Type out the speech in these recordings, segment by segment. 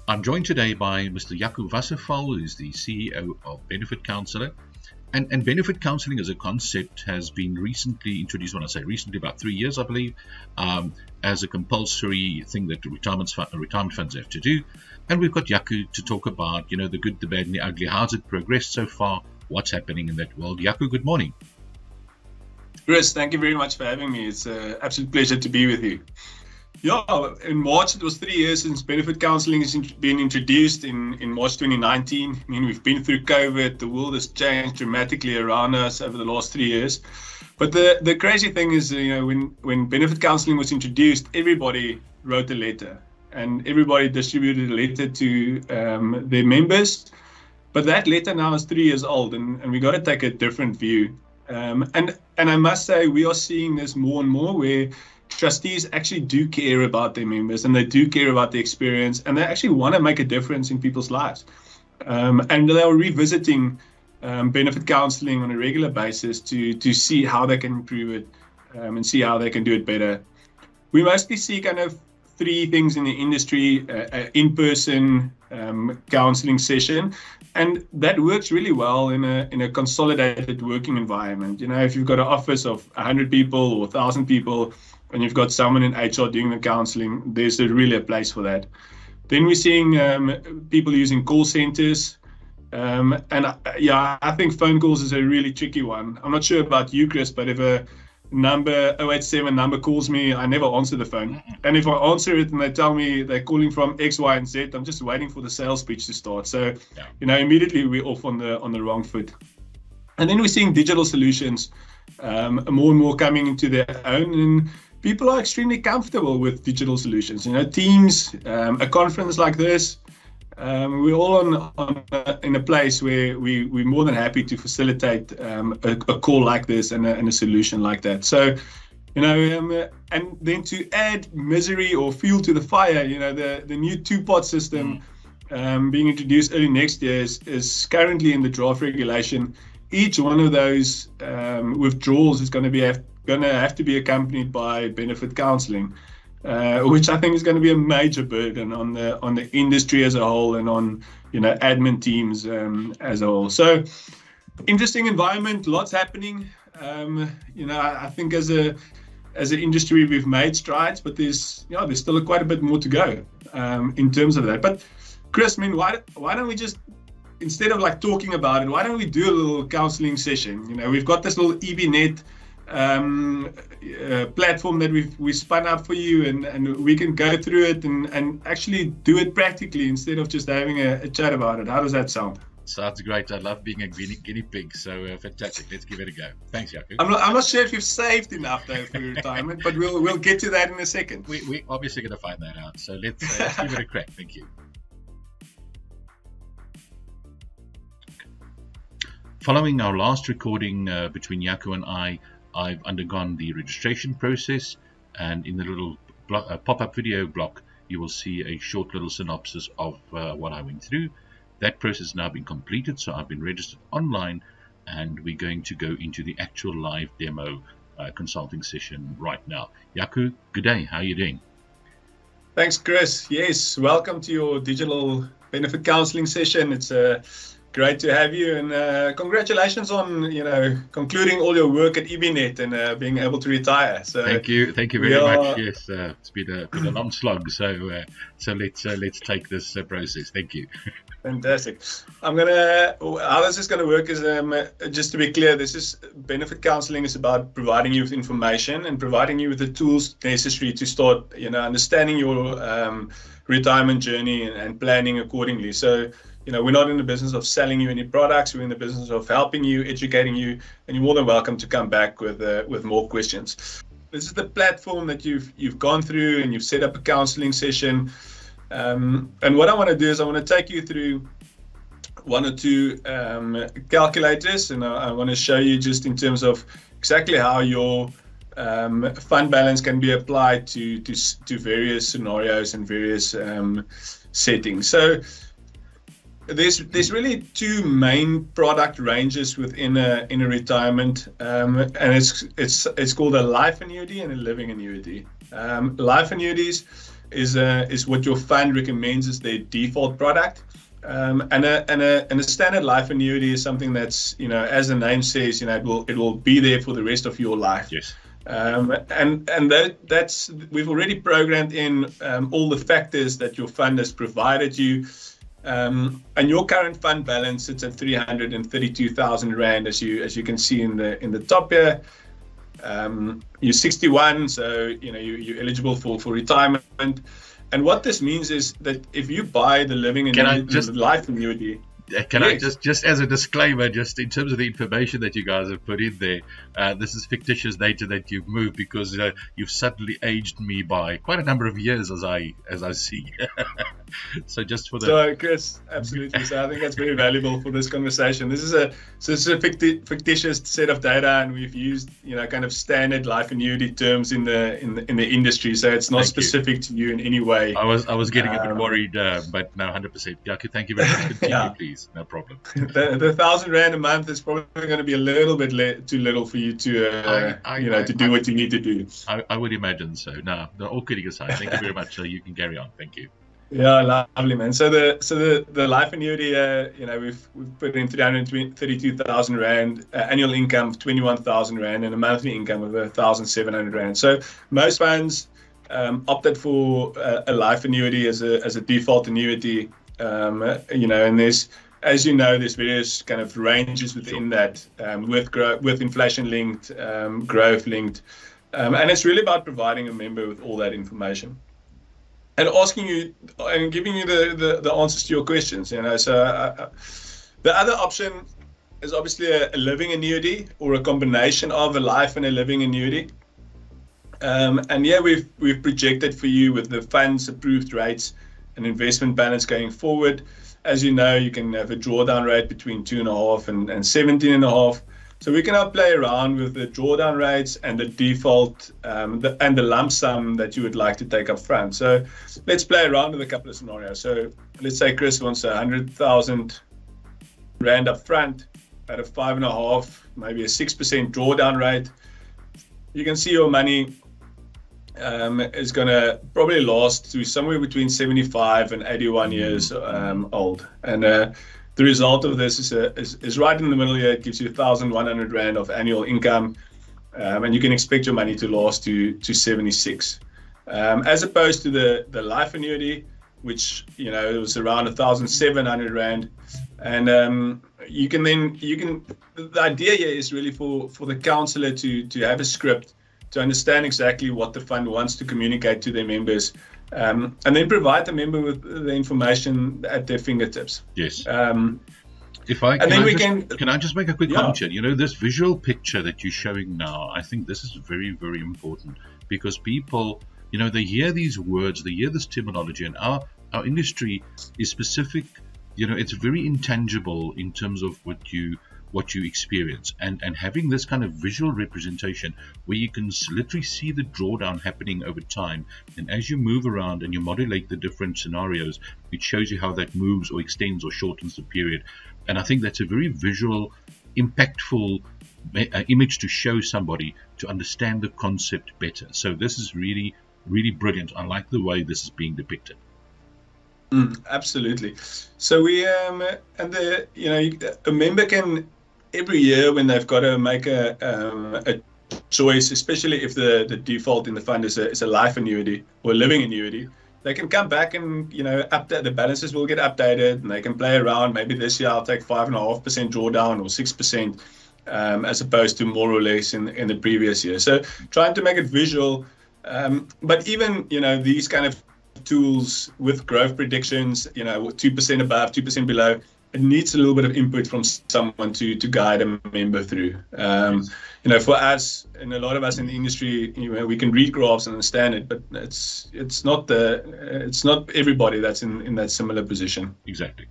I'm joined today by Mr. Jaco Wasserfall, who is the CEO of Benefit Counsellor. And benefit counselling as a concept has been recently introduced, when I say recently, about 3 years, I believe, as a compulsory thing that retirement funds have to do. And we've got Jaco to talk about, the good, the bad, and the ugly. How's it progressed so far? What's happening in that world? Jaco, good morning. Chris, thank you very much for having me. It's an absolute pleasure to be with you. Yeah, in March, it was 3 years since benefit counselling has been introduced in March 2019. I mean, we've been through COVID. The world has changed dramatically around us over the last 3 years. But the crazy thing is, when benefit counselling was introduced, everybody wrote a letter and everybody distributed a letter to their members. But that letter now is 3 years old, and we got to take a different view. And I must say, we are seeing this more and more where trustees actually do care about their members, and they do care about the experience, and they actually want to make a difference in people's lives. And they are revisiting benefit counselling on a regular basis to see how they can improve it and see how they can do it better. We mostly see kind of three things in the industry: in-person counselling session, and that works really well in a consolidated working environment. If you've got an office of 100 people or 1,000 people, and you've got someone in HR doing the counselling, there's really a place for that. Then we're seeing people using call centres. I think phone calls is a really tricky one. I'm not sure about you, Chris, but if a number 087 number calls me, I never answer the phone. And if I answer it and they tell me they're calling from X, Y, and Z, I'm just waiting for the sales pitch to start. So, immediately we're off on the wrong foot. And then we're seeing digital solutions more and more coming into their own, and people are extremely comfortable with digital solutions. Teams, a conference like this, we're all in a place where we're more than happy to facilitate a call like this and a solution like that. So, and then to add misery or fuel to the fire, the new two-pot system being introduced early next year is currently in the draft regulation. Each one of those withdrawals is going to have to be accompanied by benefit counselling, which I think is going to be a major burden on the industry as a whole and on admin teams as a whole. So, interesting environment, lots happening. I think as an industry we've made strides, but there's still quite a bit more to go in terms of that. But Chris, why don't we just, instead of talking about it, why don't we do a little counselling session? We've got this little EBnet platform that we spun up for you, and we can go through it and actually do it practically instead of just having a chat about it. How does that sound? Sounds great. I love being a guinea pig, so fantastic. Let's give it a go. Thanks, Jaco. I'm not sure if you've saved enough though for retirement, but we'll get to that in a second. We're obviously going to find that out, so let's give it a crack. Thank you. Following our last recording between Jaco and I've undergone the registration process, and in the little pop-up video block, you will see a short little synopsis of what I went through. That process has now been completed, so I've been registered online, and we're going to go into the actual live demo consulting session right now. Jaco, good day. How are you doing? Thanks, Chris. Yes, welcome to your digital benefit counselling session. It's great to have you, and congratulations on concluding all your work at EBnet and being able to retire. So thank you very much. Yes, it's been a long slog. So let's take this process. Thank you. Fantastic. How this is going to work is, just to be clear, this is benefit counselling is about providing you with information and providing you with the tools necessary to start understanding your retirement journey and planning accordingly. So we're not in the business of selling you any products. We're in the business of helping you, educating you, and you're more than welcome to come back with more questions. This is the platform that you've gone through, and you've set up a counselling session. And what I want to do is I want to take you through one or two calculators, and I want to show you just in terms of exactly how your fund balance can be applied to various scenarios and various settings. So there's really two main product ranges within a retirement, and it's called a life annuity and a living annuity. Life annuities is what your fund recommends as their default product. And a standard life annuity is something that's, as the name says, it will be there for the rest of your life. Yes. And that's we've already programmed in all the factors that your fund has provided you. And your current fund balance sits at 332,000 rand, as you can see in the top here. You're 61, so you're eligible for retirement. And what this means is that if you buy the living annuity, the life annuity. Can I just as a disclaimer, just in terms of the information that you guys have put in there, this is fictitious data that you've moved because you've suddenly aged me by quite a number of years, as I see. So just for the. So Chris, absolutely. So I think that's very valuable for this conversation. This is a fictitious set of data, and we've used kind of standard life annuity terms in the industry. So it's not specific to you in any way. I was getting a bit worried, but no, 100%. Jaco, thank you very much. Continue, please. No problem. The 1,000 rand a month is probably going to be a little bit too little for you to to do what you need to do. I would imagine so. No, all kidding aside, thank you very much. So you can carry on. Thank you. Yeah, lovely, man. So the life annuity, we've put in 332,000 rand, annual income of 21,000 rand, and a monthly income of 1,700 rand. So most funds opted for a life annuity as a default annuity, and there's various kind of ranges within that, with inflation linked, growth linked, and it's really about providing a member with all that information. And asking you and giving you the answers to your questions, So the other option is obviously a living annuity or a combination of a life and a living annuity. And yeah, we've projected for you with the fund's approved rates and investment balance going forward. As you know, you can have a drawdown rate between 2.5 and 17.5. So we can now play around with the drawdown rates and the default and the lump sum that you would like to take up front. So let's play around with a couple of scenarios. So let's say Chris wants 100,000 rand up front at a 5.5, maybe a 6% drawdown rate. You can see your money is going to probably last to somewhere between 75 and 81 years old. And the result of this is right in the middle here. It gives you 1,100 rand of annual income, and you can expect your money to last to 76. As opposed to the life annuity, which it was around 1,700 rand, and the idea here is really for the counsellor to have a script to understand exactly what the fund wants to communicate to their members, and then provide the member with the information at their fingertips. Yes. Can I just make a quick comment here? This visual picture that you're showing now, I think this is very, very important, because people, they hear these words, they hear this terminology, and our industry is specific. It's very intangible in terms of what you experience, and having this kind of visual representation where you can literally see the drawdown happening over time, and as you move around and you modulate the different scenarios, it shows you how that moves or extends or shortens the period. And I think that's a very visual, impactful image to show somebody to understand the concept better. So this is really, really brilliant. I like the way this is being depicted. Absolutely. So we a member can, every year when they've got to make a choice, especially if the default in the fund is a life annuity or a living annuity, they can come back and update. The balances will get updated, and they can play around. Maybe this year I'll take 5.5% drawdown or 6%, as opposed to more or less in the previous year. So trying to make it visual, but even these kind of tools with growth predictions, 2% above, 2% below, it needs a little bit of input from someone to guide a member through. For us, and a lot of us in the industry, we can read graphs and understand it, but it's not everybody that's in that similar position. Exactly.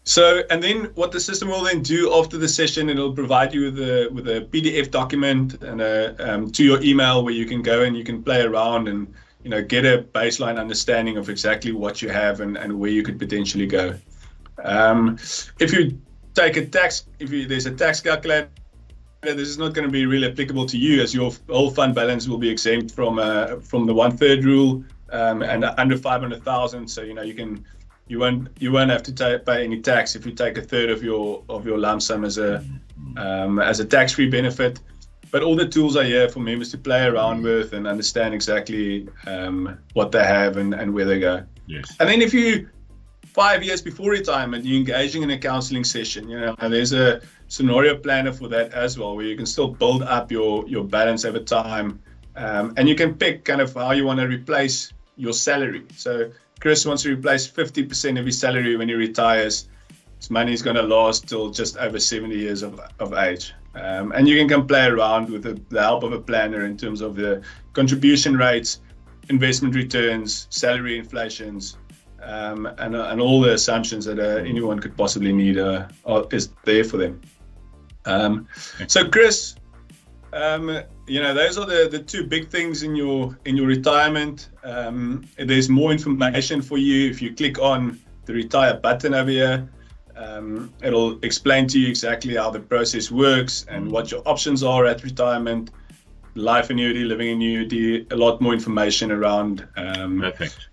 So, and then what the system will then do after the session, it'll provide you with a PDF document and to your email, where you can go and you can play around and get a baseline understanding of exactly what you have and where you could potentially go. If you take there's a tax calculator, this is not going to be really applicable to you, as your whole fund balance will be exempt from the 1/3 rule. and under 500,000. So you won't have to pay any tax if you take a third of your lump sum as a tax-free benefit. But all the tools are here for members to play around with and understand exactly what they have and where they go. Yes. And then if you 5 years before retirement, you're engaging in a counselling session, and there's a scenario planner for that as well, where you can still build up your balance over time, and you can pick kind of how you want to replace your salary. So Chris wants to replace 50% of his salary when he retires. His money is going to last till just over 70 years of age. And you can come play around with the help of a planner in terms of the contribution rates, investment returns, salary inflations, and all the assumptions that anyone could possibly need is there for them. So Chris, those are the two big things in your retirement. There's more information for you if you click on the retire button over here. It'll explain to you exactly how the process works and what your options are at retirement. Life annuity, living annuity, a lot more information around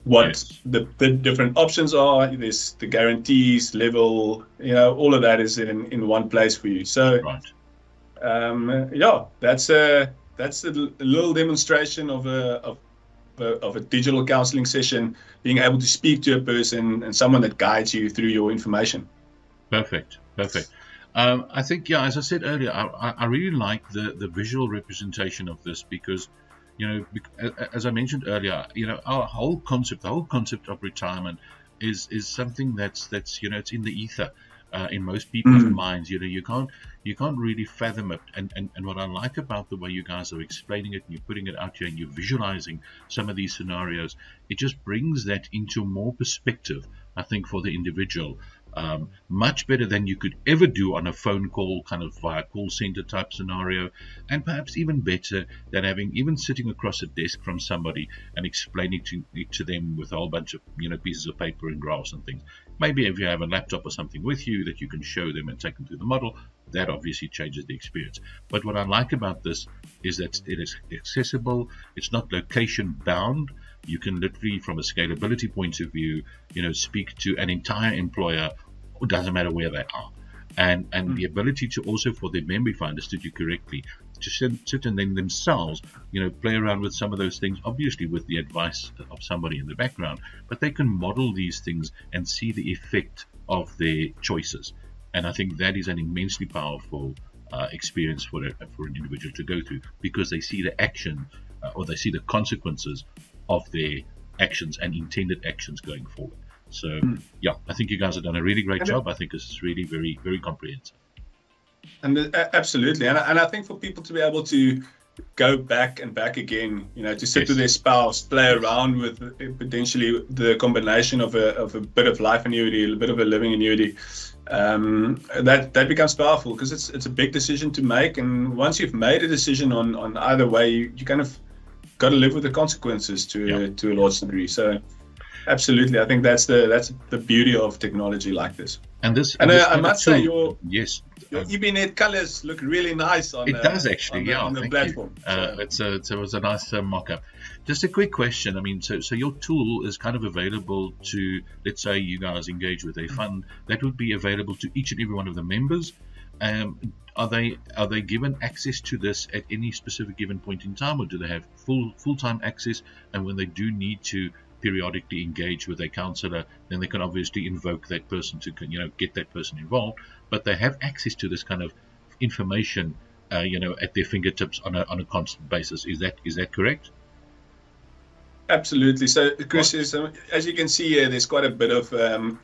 what the different options are. There's the guarantees level, all of that is in one place for you. So that's a little demonstration of a digital counseling session, being able to speak to a person and someone that guides you through your information. Perfect. I think, as I said earlier, I really like the visual representation of this because, as I mentioned earlier, the whole concept of retirement is something that's it's in the ether in most people's minds. You can't really fathom it. And what I like about the way you guys are explaining it and you're putting it out here and you're visualizing some of these scenarios, it just brings that into more perspective, I think, for the individual. Much better than you could ever do on a phone call, kind of via call center type scenario, and perhaps even better than even sitting across a desk from somebody and explaining to them with a whole bunch of pieces of paper and graphs and things. Maybe if you have a laptop or something with you that you can show them and take them through the model, that obviously changes the experience. But what I like about this is that it is accessible. It's not location bound. You can literally, from a scalability point of view, speak to an entire employer. It doesn't matter where they are, and the ability to also, for the member, if I understood you correctly, to sit and then themselves, play around with some of those things, obviously with the advice of somebody in the background, but they can model these things and see the effect of their choices. And I think that is an immensely powerful experience for an individual to go through, because they see the action or they see the consequences of their actions and intended actions going forward. So I think you guys have done a really great job. I think this is really very, very comprehensive. And absolutely, and I think for people to be able to go back and back again, to sit with their spouse, play around with potentially the combination of a bit of life annuity, a bit of a living annuity, that becomes powerful, because it's a big decision to make, and once you've made a decision on either way, you kind of got to live with the consequences to a large degree. So absolutely, I think that's the beauty of technology like this. And I must say your EBnet colors look really nice on it does actually on the platform. It was a nice mock-up. Just a quick question. I mean, so your tool is kind of available to, let's say you guys engage with a fund, that would be available to each and every one of the members. Are they given access to this at any specific given point in time, or do they have full-time access? And when they do need to periodically engage with a counsellor, then they can obviously invoke that person to get that person involved, but they have access to this kind of information at their fingertips on a constant basis. Is that correct? Absolutely. So Chris, as you can see here, there's quite a bit of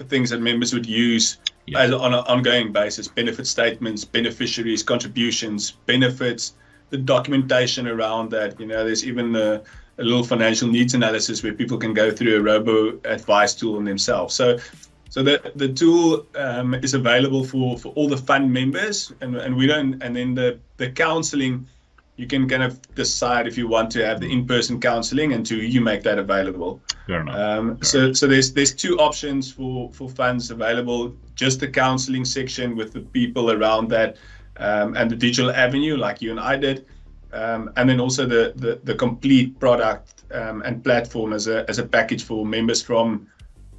things that members would use on an ongoing basis: benefit statements, beneficiaries, contributions, benefits, the documentation around that. There's even a little financial needs analysis where people can go through a robo advice tool on themselves. So the tool is available for all the fund members, and then the counselling, you can kind of decide if you want to have the in-person counselling, and you make that available. Fair enough. So there's two options for funds available: just the counselling section with the people around that, and the digital avenue like you and I did. and then also the complete product and platform as a package for members from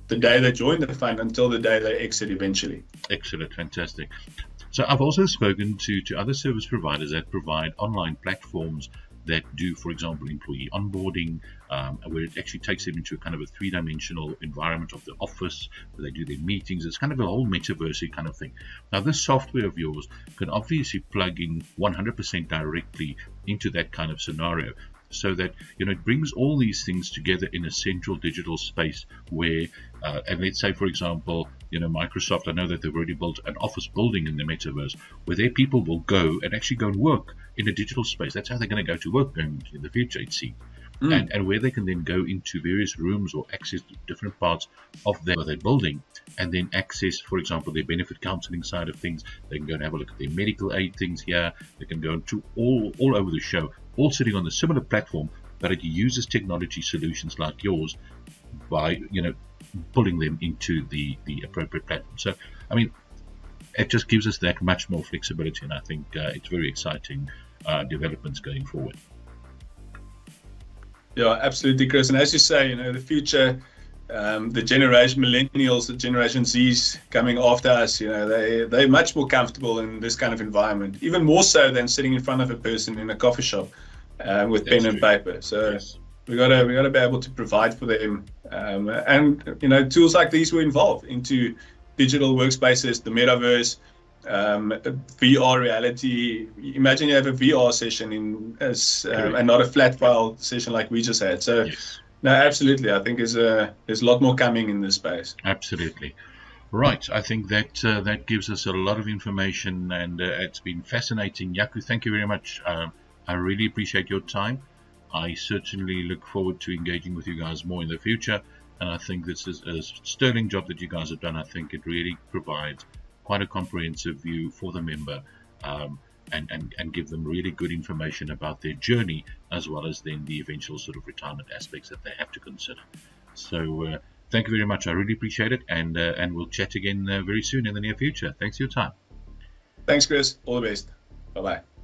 the day they join the fund until the day they exit eventually. Excellent, fantastic. So I've also spoken to other service providers that provide online platforms that do, for example, employee onboarding, where it actually takes them into a kind of a three-dimensional environment of the office, where they do their meetings. It's kind of a whole metaverse kind of thing. Now, this software of yours can obviously plug in 100% directly into that kind of scenario, so that, you know, it brings all these things together in a central digital space where, and let's say, for example, you know, Microsoft, I know that they've already built an office building in the metaverse where their people will go and actually go and work in a digital space. That's how they're going to go to work going in the future, it seems. And where they can then go into various rooms or access different parts of their building, and then access, for example, their benefit counselling side of things. They can go and have a look at their medical aid things here. They can go into all over the show, all sitting on a similar platform, but it uses technology solutions like yours by, you know, pulling them into the appropriate platform. So, I mean, it just gives us that much more flexibility, and I think it's very exciting developments going forward. Yeah, absolutely, Chris. And as you say, you know, the future, the generation millennials, the generation Z's coming after us, you know, they're much more comfortable in this kind of environment, even more so than sitting in front of a person in a coffee shop with pen and paper. So yes, we gotta be able to provide for them, and you know, tools like these will evolve into digital workspaces, the metaverse, VR reality. Imagine you have a VR session and not a flat file session like we just had. So yes. No, absolutely. I think there's a lot more coming in this space. Absolutely. Right. I think that that gives us a lot of information, and it's been fascinating. Jaco, thank you very much. I really appreciate your time. I certainly look forward to engaging with you guys more in the future, and I think this is a sterling job that you guys have done. I think it really provides quite a comprehensive view for the member, and give them really good information about their journey, as well as then the eventual sort of retirement aspects that they have to consider. So thank you very much. I really appreciate it, and we'll chat again very soon in the near future. Thanks for your time. Thanks, Chris. All the best. Bye-bye.